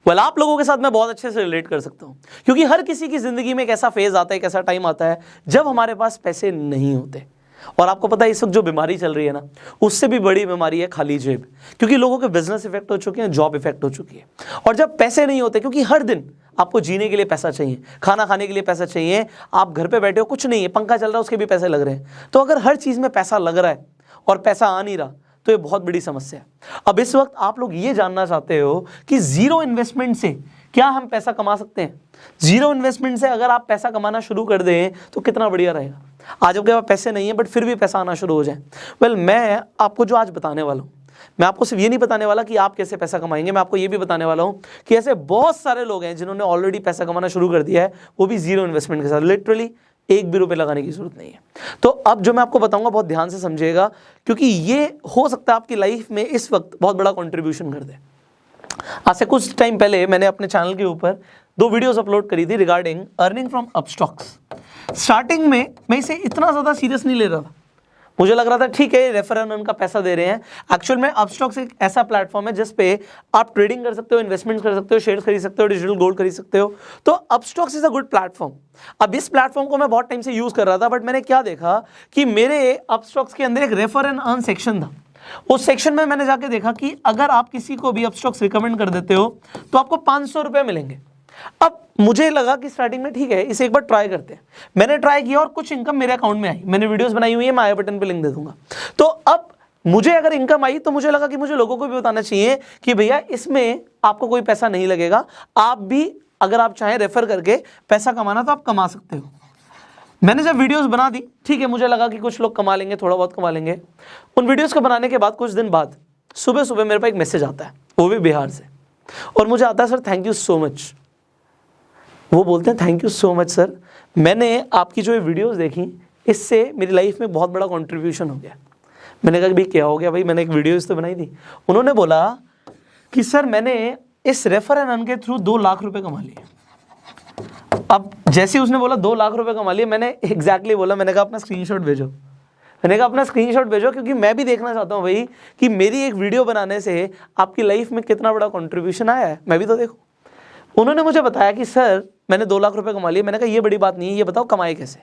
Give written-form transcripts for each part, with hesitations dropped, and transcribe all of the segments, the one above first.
Well आप लोगों के साथ मैं बहुत अच्छे से रिलेट कर सकता हूँ, क्योंकि हर किसी की ज़िंदगी में एक ऐसा फेज़ आता है, एक ऐसा टाइम आता है जब हमारे पास पैसे नहीं होते। और आपको पता है इस वक्त जो बीमारी चल रही है ना, उससे भी बड़ी बीमारी है खाली जेब, क्योंकि लोगों के बिजनेस इफेक्ट हो चुके हैं, जॉब इफेक्ट हो चुकी है। और जब पैसे नहीं होते, क्योंकि हर दिन आपको जीने के लिए पैसा चाहिए, खाना खाने के लिए पैसा चाहिए, आप घर पे बैठे हो कुछ नहीं है, पंखा चल रहा है उसके भी पैसे लग रहे हैं, तो अगर हर चीज़ में पैसा लग रहा है और पैसा आ नहीं रहा तो ये बहुत बड़ी समस्या है। अब इस वक्त आप लोग ये जानना चाहते हो कि जीरो इन्वेस्टमेंट से क्या हम पैसा कमा सकते हैं। जीरो इन्वेस्टमेंट से अगर आप पैसा कमाना शुरू कर दें तो कितना बढ़िया रहेगा। आज आपके पास पैसे नहीं है बट फिर भी पैसा आना शुरू हो जाए। वेल मैं आपको जो आज बताने वाला हूँ, मैं आपको सिर्फ ये नहीं बताने वाला कि आप कैसे पैसा कमाएंगे, मैं आपको ये भी बताने वाला हूँ कि ऐसे बहुत सारे लोग हैं जिन्होंने ऑलरेडी पैसा कमाना शुरू कर दिया है, वो भी जीरो इन्वेस्टमेंट के साथ। लिटरली एक भी रुपये लगाने की जरूरत नहीं है। तो अब जो मैं आपको बताऊंगा बहुत ध्यान से समझिएगा, क्योंकि ये हो सकता है आपकी लाइफ में इस वक्त बहुत बड़ा कंट्रीब्यूशन कर दे। आज से कुछ टाइम पहले मैंने अपने चैनल के ऊपर 2 वीडियोस अपलोड करी थी regarding earning from Upstox. Starting में मैं इसे इतना ज़्यादा सीरियस नहीं ले रहा था, मुझे लग रहा था ठीक है रेफर एंड अर्न का पैसा दे रहे हैं। एक्चुअल में अपस्टॉक्स एक ऐसा प्लेटफॉर्म है जिस पे आप ट्रेडिंग कर सकते हो, इन्वेस्टमेंट कर सकते हो, शेयर्स खरीद सकते हो, डिजिटल गोल्ड खरीद सकते हो। तो Upstox is a good platform. अब इस प्लेटफॉर्म को मैं बहुत टाइम से यूज़ कर रहा था, बट मैंने क्या देखा कि मेरे अपस्टॉक्स के अंदर एक रेफर एंड अर्न सेक्शन था। उस सेक्शन में मैंने जाके देखा कि अगर आप किसी को भी अपस्टॉक्स रिकमेंड कर देते हो तो आपको 500 रुपये मिलेंगे। अब मुझे लगा कि स्टार्टिंग में ठीक है इसे एक बार ट्राई करते हैं। मैंने ट्राई किया और कुछ इनकम मेरे अकाउंट में आई। मैंने वीडियोस बनाई हुई है, मैं आई बटन पे लिंक दे दूंगा। तो अब मुझे अगर इनकम आई तो मुझे लगा कि मुझे लोगों को भी बताना चाहिए कि भैया इसमें आपको कोई पैसा नहीं लगेगा, आप भी अगर आप चाहें रेफर करके पैसा कमाना तो आप कमा सकते हो। मैंने जब वीडियोस बना दी, ठीक है, मुझे लगा कि कुछ लोग कमा लेंगे, थोड़ा बहुत कमा लेंगे। उन वीडियोस को बनाने के बाद कुछ दिन बाद सुबह सुबह मेरे पास एक मैसेज आता है, वो भी बिहार से, और मुझे आता है sir thank you so much. वो बोलते हैं thank you so much sir, मैंने आपकी जो ये वीडियोस देखी इससे मेरी लाइफ में बहुत बड़ा कंट्रीब्यूशन हो गया। मैंने कहा भाई क्या हो गया भाई, मैंने एक वीडियोस तो बनाई थी। उन्होंने बोला कि सर मैंने इस रेफर एंड अर्न के थ्रू 2 लाख रुपए कमा लिए। अब जैसे ही उसने बोला 2 लाख रुपए कमा लिए, मैंने एग्जैक्टली बोला, मैंने कहा अपना स्क्रीनशॉट भेजो। मैंने कहा अपना स्क्रीनशॉट भेजो, क्योंकि मैं भी देखना चाहता हूँ भाई कि मेरी एक वीडियो बनाने से आपकी लाइफ में कितना बड़ा कंट्रीब्यूशन आया है, मैं भी तो देखूँ। उन्होंने मुझे बताया कि सर मैंने 2 लाख रुपए कमा लिए। मैंने कहा ये बड़ी बात नहीं है, ये बताओ कमाए कैसे,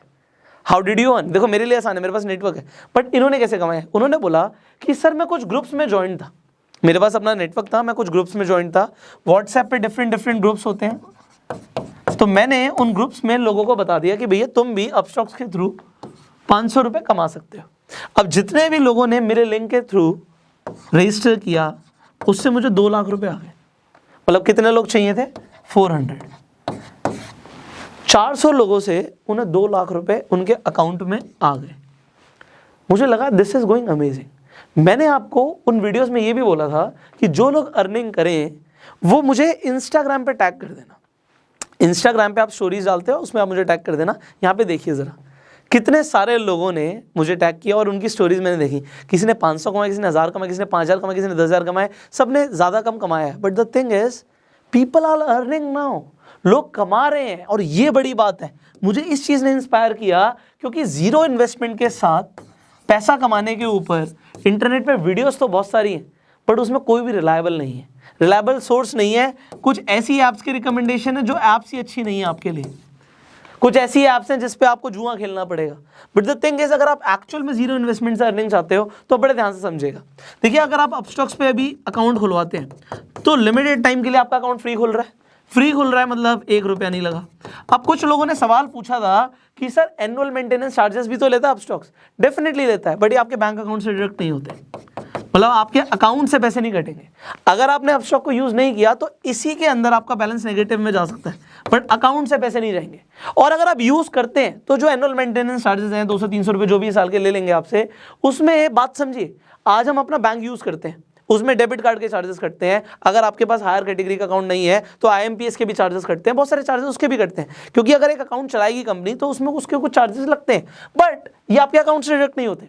हाउ डिड यू अर्न। देखो मेरे लिए आसान है, मेरे पास नेटवर्क है, बट इन्होंने कैसे कमाया। उन्होंने बोला कि सर मैं कुछ ग्रुप्स में ज्वाइन था, मेरे पास अपना नेटवर्क था, मैं कुछ ग्रुप्स में ज्वाइन था। व्हाट्सएप पे डिफरेंट ग्रुप्स होते हैं, तो मैंने उन ग्रुप्स में लोगों को बता दिया कि भैया तुम भी अपस्टॉक्स के थ्रू 500 रुपये कमा सकते हो। अब जितने भी लोगों ने मेरे लिंक के थ्रू रजिस्टर किया उससे मुझे 2 लाख रुपए आ गए। मतलब कितने लोग चाहिए थे, 400। 400 लोगों से उन्हें 2 लाख रुपए उनके अकाउंट में आ गए। मुझे लगा दिस इज गोइंग अमेजिंग। मैंने आपको उन वीडियोस में ये भी बोला था कि जो लोग अर्निंग करें वो मुझे इंस्टाग्राम पे टैग कर देना। इंस्टाग्राम पे आप स्टोरीज डालते हो, उसमें आप मुझे टैग कर देना। यहाँ पे देखिए ज़रा कितने सारे लोगों ने मुझे टैग किया और उनकी स्टोरीज मैंने देखी। किसी ने 500 कमाए, किसी ने 1000 कमाए, किसी ने 5000 कमाए, किसी ने 10,000 कमाए, सब ने ज़्यादा कम कमाया है। But the thing is people are earning now, लोग कमा रहे हैं और ये बड़ी बात है। मुझे इस चीज़ ने इंस्पायर किया क्योंकि ज़ीरो इन्वेस्टमेंट के साथ पैसा कमाने के ऊपर इंटरनेट पे वीडियोस तो बहुत सारी हैं, बट उसमें कोई भी रिलायबल नहीं है, रिलायबल सोर्स नहीं है। कुछ ऐसी ऐप्स की रिकमेंडेशन है जो ऐप्स ही अच्छी नहीं है आपके लिए, कुछ ऐसी ऐप्स हैं जिस पे आपको जुआ खेलना पड़ेगा। बट द थिंग इज अगर आप एक्चुअल में जीरो इन्वेस्टमेंट से अर्निंग चाहते हो तो बड़े ध्यान से समझिएगा। देखिए अगर आप अपस्टॉक्स पे अभी अकाउंट खुलवाते हैं तो लिमिटेड टाइम के लिए आपका अकाउंट फ्री खुल रहा है। फ्री खुल रहा है मतलब 1 रुपया नहीं लगा। अब कुछ लोगों ने सवाल पूछा था कि सर एनुअल मेंटेनेंस चार्जेस भी तो लेता है अपस्टॉक्स। डेफिनेटली लेता है, बट ये आपके बैंक अकाउंट से डिडक्ट नहीं होते, मतलब आपके अकाउंट से पैसे नहीं कटेंगे। अगर आपने अपस्टॉक को यूज नहीं किया तो इसी के अंदर आपका बैलेंस नेगेटिव में जा सकता है, बट अकाउंट से पैसे नहीं जाएंगे। और अगर आप यूज करते हैं तो जो एनुअल मेंटेनेंस चार्जेस हैं 200-300 रुपये जो भी साल के ले लेंगे आपसे, उसमें बात समझिए, आज हम अपना बैंक यूज करते हैं उसमें डेबिट कार्ड के चार्जेस कटते हैं। अगर आपके पास हायर कैटेगरी का अकाउंट नहीं है तो IMPS के भी चार्जेस कटते हैं, बहुत सारे चार्जेस उसके भी कटते हैं, क्योंकि अगर एक अकाउंट चलाएगी कंपनी तो उसमें उसके कुछ चार्जेस लगते हैं, बट ये आपके अकाउंट से डिडक्ट नहीं होते।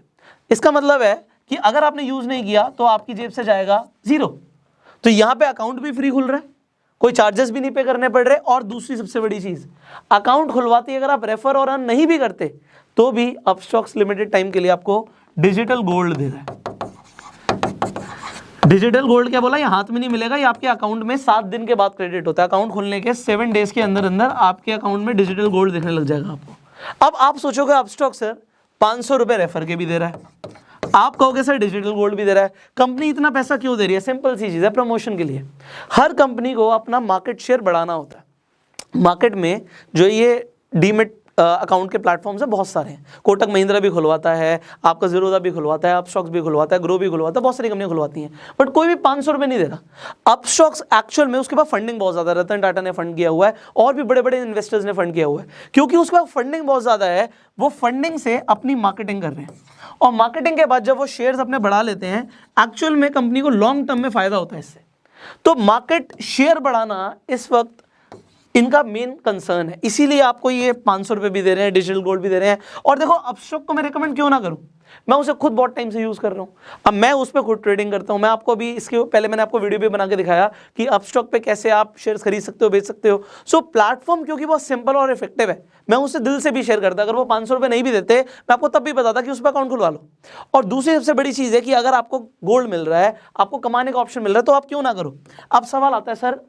इसका मतलब है कि अगर आपने यूज नहीं किया तो आपकी जेब से जाएगा 0। तो यहाँ पे अकाउंट भी फ्री खुल रहा है, कोई चार्जेस भी नहीं पे करने पड़ रहे। और दूसरी सबसे बड़ी चीज, अकाउंट खुलवाते ही अगर आप रेफर और अर्न नहीं भी करते तो भी अपस्टॉक्स लिमिटेड टाइम के लिए आपको डिजिटल गोल्ड दे रहा है। डिजिटल गोल्ड क्या बोला, ये हाथ में नहीं मिलेगा, ये आपके अकाउंट में 7 दिन के बाद क्रेडिट होता है। अकाउंट खोलने के 7 डेज के अंदर अंदर आपके अकाउंट में डिजिटल गोल्ड दिखने लग जाएगा आपको। अब आप सोचोगे अपस्टॉक सर 500 रुपये रेफर के भी दे रहा है, आप कहोगे सर डिजिटल गोल्ड भी दे रहा है, कंपनी इतना पैसा क्यों दे रही है? सिंपल सी चीज़ है, प्रमोशन के लिए। हर कंपनी को अपना मार्केट शेयर बढ़ाना होता है। मार्केट में जो ये डीमेट अकाउंट के प्लेटफॉर्म्स है बहुत सारे हैं, कोटक महिंद्रा भी खुलवाता है, आपका ज़ीरोधा भी खुलवाता है, अपस्टॉक्स भी खुलवाता है, ग्रो भी खुलवाता है, बहुत सारी कंपनियां खुलवाती हैं, बट कोई भी 500 रुपये नहीं दे रहा। अपस्टॉक्स एक्चुअल में उसके पास फंडिंग बहुत ज़्यादा है, रतन टाटा ने फंड किया हुआ है और भी बड़े बड़े इन्वेस्टर्स ने फंड किया हुआ है। क्योंकि उसके पास फंडिंग बहुत ज़्यादा है, वो फंडिंग से अपनी मार्केटिंग कर रहे हैं, और मार्केटिंग के बाद जब वो शेयर्स अपने बढ़ा लेते हैं, एक्चुअल में कंपनी को लॉन्ग टर्म में फायदा होता है इससे। तो मार्केट शेयर बढ़ाना इस वक्त इनका मेन कंसर्न है, इसीलिए आपको ये 500 रुपये भी दे रहे हैं, डिजिटल गोल्ड भी दे रहे हैं। और देखो अपस्टॉक को मैं रिकमेंड क्यों ना करूं, मैं उसे खुद बहुत टाइम से यूज़ कर रहा हूं, अब मैं उस पर खुद ट्रेडिंग करता हूं। मैं आपको अभी इसके पहले मैंने आपको वीडियो भी बना के दिखाया कि अपस्टॉक पे कैसे आप शेयर्स खरीद सकते हो, बेच सकते हो। सो प्लेटफॉर्म क्योंकि बहुत सिंपल और इफेक्टिव है, मैं उसे दिल से भी शेयर करता। अगर वो 500 रुपये नहीं भी देते, मैं आपको तब भी बताता कि उस पर अकाउंट खुलवा लो। और दूसरी सबसे बड़ी चीज़ है कि अगर आपको गोल्ड मिल रहा है, आपको कमाने का ऑप्शन मिल रहा है, तो आप क्यों ना करो। अब सवाल आता है सर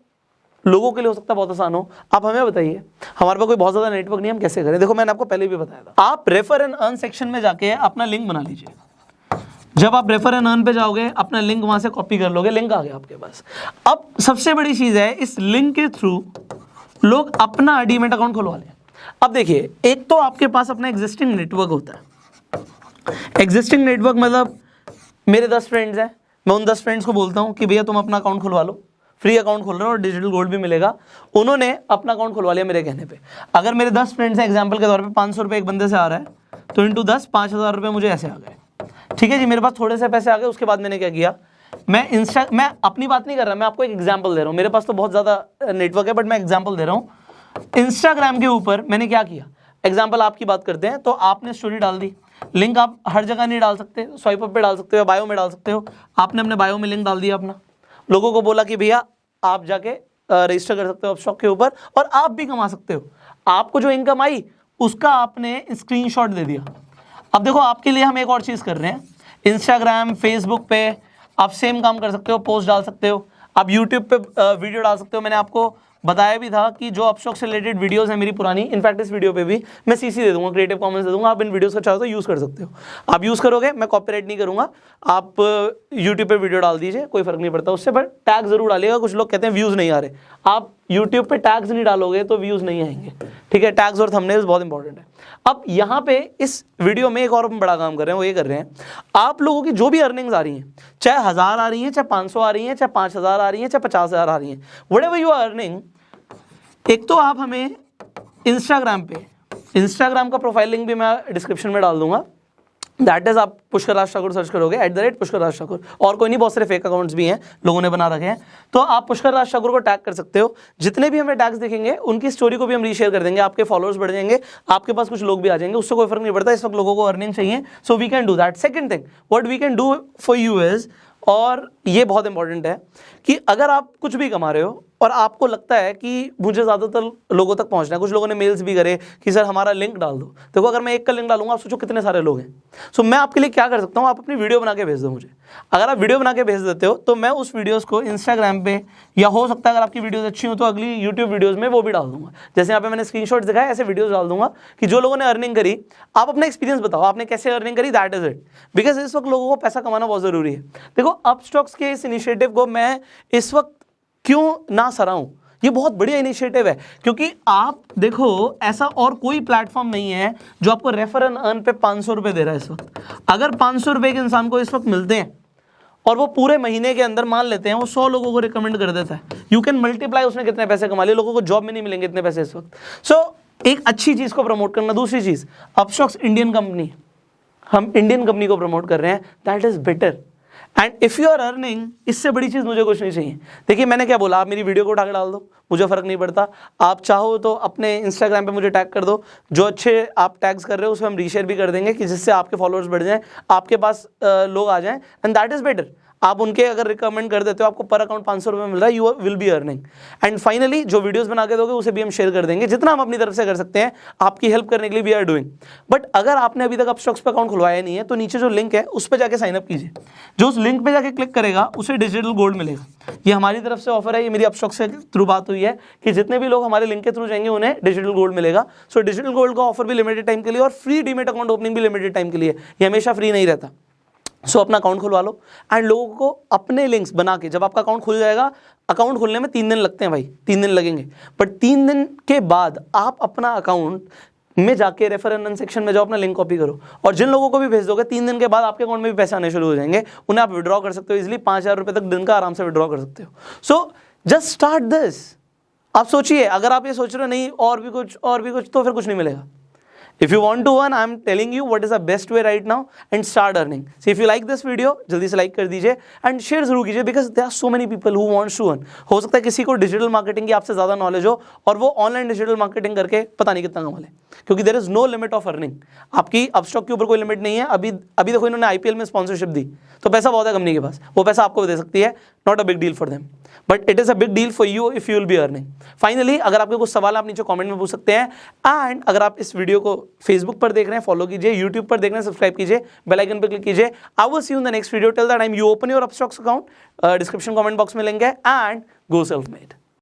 लोगों के लिए हो सकता है बहुत आसान हो, आप हमें बताइए, हमारे पास कोई बहुत ज़्यादा नेटवर्क नहीं, हम कैसे करें? देखो मैंने आपको पहले भी बताया था, आप रेफर एंड अर्न सेक्शन में जाके अपना लिंक बना लीजिए। जब आप रेफर एंड अर्न पे जाओगे, अपना लिंक वहां से कॉपी कर लोगे, लिंक आ गया आपके पास। अब सबसे बड़ी चीज़ है, इस लिंक के थ्रू लोग अपना डीमैट अकाउंट खुलवा लें। अब देखिए, एक तो आपके पास अपना एग्जिस्टिंग नेटवर्क होता है। एग्जिस्टिंग नेटवर्क मतलब मेरे 10 फ्रेंड्स हैं, मैं उन 10 फ्रेंड्स को बोलता हूँ कि भैया तुम अपना अकाउंट खुलवा लो, फ्री अकाउंट खोल रहे हो और डिजिटल गोल्ड भी मिलेगा। उन्होंने अपना अकाउंट खुलवा लिया मेरे कहने पे। अगर मेरे 10 फ्रेंड्स हैं, एग्जांपल के तौर पे 500 रुपये एक बंदे से आ रहा है, तो इंटू 10 5000 रुपये मुझे ऐसे आ गए। ठीक है जी, मेरे पास थोड़े से पैसे आ गए। उसके बाद मैंने क्या किया, मैं अपनी बात नहीं कर रहा, मैं आपको एक एग्जाम्पल दे रहा हूँ। मेरे पास तो बहुत ज़्यादा नेटवर्क है, बट मैं एग्जाम्पल दे रहा हूँ। इंस्टाग्राम के ऊपर मैंने क्या किया, एग्जाम्पल आपकी बात करते हैं, तो आपने स्टोरी डाल दी, लिंक आप हर जगह नहीं डाल सकते, स्वाइप अप पे डाल सकते हो, बायो में डाल सकते हो। आपने अपने बायो में लिंक डाल दिया अपना, लोगों को बोला कि भैया आप जाके रजिस्टर कर सकते हो अपस्टॉक के ऊपर और आप भी कमा सकते हो। आपको जो इनकम आई उसका आपने स्क्रीनशॉट दे दिया। अब देखो आपके लिए हम एक और चीज़ कर रहे हैं, इंस्टाग्राम फेसबुक पे आप सेम काम कर सकते हो, पोस्ट डाल सकते हो, आप यूट्यूब पे वीडियो डाल सकते हो। मैंने आपको बताया भी था कि जो अपस्टॉक से रिलेटेड वीडियोस हैं मेरी पुरानी, इनफैक्ट इस वीडियो पे भी मैं सीसी दे दूंगा, क्रिएटिव कॉमन्स दे दूंगा, आप इन वीडियोस को चाहो तो यूज़ कर सकते हो। आप यूज़ करोगे, मैं कॉपीराइट नहीं करूंगा, आप यूट्यूब पे वीडियो डाल दीजिए, कोई फर्क नहीं पड़ता उससे, बट टैग जरूर डालिएगा। कुछ लोग कहते हैं व्यूज़ नहीं आ रहे, आप यूट्यूब पे टैग्स नहीं डालोगे तो व्यूज़ नहीं आएंगे। ठीक है, टैग्स और थंबनेल्स बहुत इंपॉर्टेंट है। अब यहाँ पे इस वीडियो में एक और बड़ा काम कर रहे हैं, वो ये कर रहे हैं, आप लोगों की जो भी अर्निंग्स आ रही हैं, चाहे 1000 आ रही हैं, चाहे 500 आ रही हैं, चाहे 5000 आ रही हैं, चाहे 50,000 आ रही हैं, व्हाटएवर यू आर अर्निंग, एक तो आप हमें इंस्टाग्राम पे, इंस्टाग्राम का प्रोफाइल लिंक भी मैं डिस्क्रिप्शन में डाल दूंगा, दैट इज आप पुष्कर राज ठाकुर सर्च करोगे, @पुष्कर राज ठाकुर, और कोई नहीं, बहुत सारे फेक अकाउंट्स भी हैं लोगों ने बना रखे हैं, तो आप पुष्कर राज ठाकुर को टैग कर सकते हो। जितने भी हमें टैग्स दिखेंगे उनकी स्टोरी को भी हम रीशेयर कर देंगे, आपके फॉलोअर्स बढ़ जाएंगे, आपके पास कुछ लोग भी आ जाएंगे, उससे कोई फर्क नहीं पड़ता। इस वक्त लोगों को अर्निंग चाहिए, so we can do that. Second thing what we can do for you is, और ये बहुत इंपॉर्टेंट है, कि अगर आप कुछ भी कमा रहे हो और आपको लगता है कि मुझे ज़्यादातर लोगों तक पहुंचना है, कुछ लोगों ने मेल्स भी करे कि सर हमारा लिंक डाल दो। देखो अगर मैं एक का लिंक डालूंगा, आप सोचो कितने सारे लोग हैं। सो मैं आपके लिए क्या कर सकता हूँ, आप अपनी वीडियो बना के भेज दो मुझे। अगर आप वीडियो बना के भेज देते हो तो मैं उस वीडियोज़ को इंस्टाग्राम पे, या हो सकता है अगर आपकी वीडियोज़ अच्छी हो तो अगली यूट्यूब वीडियोज़ में वो भी डाल दूंगा। जैसे यहाँ पे मैंने स्क्रीनशॉट्स दिखाया, ऐसे वीडियोज़ डाल दूंगा कि जो लोगों ने अर्निंग करी, आप अपना एक्सपीरियंस बताओ, आपने कैसे अर्निंग करी, दैट इज इट। बिकॉज इस वक्त लोगों को पैसा कमाना बहुत ज़रूरी है। देखो अपस्टॉक्स के इस इनिशिएटिव को मैं इस वक्त क्यों ना सराहूं, ये बहुत बढ़िया इनिशिएटिव है, क्योंकि आप देखो ऐसा और कोई प्लेटफॉर्म नहीं है जो आपको रेफर एंड अर्न पे 500 रुपये दे रहा है इस वक्त। अगर 500 रुपये के इंसान को इस वक्त मिलते हैं और वो पूरे महीने के अंदर मान लेते हैं वो 100 लोगों को रिकमेंड कर देता है, यू कैन मल्टीप्लाई उसने कितने पैसे कमा लिए। लोगों को जॉब में नहीं मिलेंगे इतने पैसे इस वक्त। सो एक अच्छी चीज़ को प्रमोट करना। दूसरी चीज़, अपस्टॉक्स इंडियन कंपनी, हम इंडियन कंपनी को प्रमोट कर रहे हैं, that is better. And if you are earning, इससे बड़ी चीज़ मुझे कुछ नहीं चाहिए। देखिए मैंने क्या बोला, आप मेरी वीडियो को उठा के डाल दो, मुझे फ़र्क नहीं पड़ता। आप चाहो तो अपने इंस्टाग्राम पे मुझे टैग कर दो, जो अच्छे आप टैग्स कर रहे हो उसमें हम रीशेयर भी कर देंगे कि जिससे आपके फॉलोअर्स बढ़ जाएं, आपके पास लोग आ जाएं, एंड दैट इज़ बेटर। आप उनके अगर रिकमेंड कर देते हो, आपको पर अकाउंट 500 रुपये मिल रहा है, you will be earning. And finally जो वीडियोस बना के दोगे उसे भी हम शेयर कर देंगे, जितना हम अपनी तरफ से कर सकते हैं आपकी हेल्प करने के लिए वी आर डूइंग। बट अगर आपने अभी तक अपस्टॉक्स पे अकाउंट खुलवाया नहीं है तो नीचे जो लिंक है उस पर जाके साइन अप कीजिए। जो उस लिंक पे जाके क्लिक करेगा उसे डिजिटल गोल्ड मिलेगा। ये हमारी तरफ से ऑफर है, ये मेरी अपस्टॉक्स के थ्रू बात हुई है कि जितने भी लोग हमारे लिंक के थ्रू जाएंगे उन्हें डिजिटल गोल्ड मिलेगा। सो डिजिटल गोल्ड का ऑफर भी लिमिटेड टाइम के लिए और फ्री डीमेट अकाउंट ओपनिंग भी लिमिटेड टाइम के लिए, ये हमेशा फ्री नहीं रहता। सो अपना अकाउंट खुलवा लो एंड लोगों को अपने लिंक्स बना के, जब आपका अकाउंट खुल जाएगा, अकाउंट खुलने में 3 दिन लगते हैं भाई, 3 दिन लगेंगे, बट 3 दिन के बाद आप अपना अकाउंट में जाके रेफर एंड अर्न सेक्शन में जाओ, अपना लिंक कॉपी करो और जिन लोगों को भी भेज दोगे 3 दिन के बाद आपके अकाउंट में भी पैसे आने शुरू हो जाएंगे। उन्हें आप विड्रॉ कर सकते हो इजिली, 5,000 रुपये तक दिन का आराम से विड्रॉ कर सकते हो। So just start this. आप सोचिए, अगर आप ये सोच रहे हो नहीं और भी कुछ तो फिर कुछ नहीं मिलेगा। If you want to earn, I am telling you what is the best way right now and start earning. So if you like this video, जल्दी से like कर दीजिए and share जरूर कीजिए because there are so many people who want to earn. हो सकता है किसी को डिजिटल मार्केटिंग की आपसे ज़्यादा नॉलेज हो और वो ऑनलाइन डिजिटल मार्केटिंग करके पता नहीं कितना कमा ले, क्योंकि there is no limit of earning. आपकी अपस्टॉक के ऊपर कोई लिमिट नहीं है। अभी देखो इन्होंने आईपीएल में स्पॉन्सरशिप दी तो पैसा बहुत है कंपनी के पास, वो पैसा आपको भी दे सकती है, not a big deal for them, but it is a big deal for you if you will be earning. Finally अगर आपके कुछ सवाल आप नीचे कमेंट में पूछ सकते हैं एंड अगर आप इस वीडियो को फेसबुक पर देख रहे हैं फॉलो कीजिए, यूट्यूब पर देख रहे हैं सब्सक्राइब कीजिए, बेल आइकन पर क्लिक कीजिए। I will see you in the next video. Till the time you open your Upstox account, description comment box में लिंक है एंड गो सेल्फ मेड।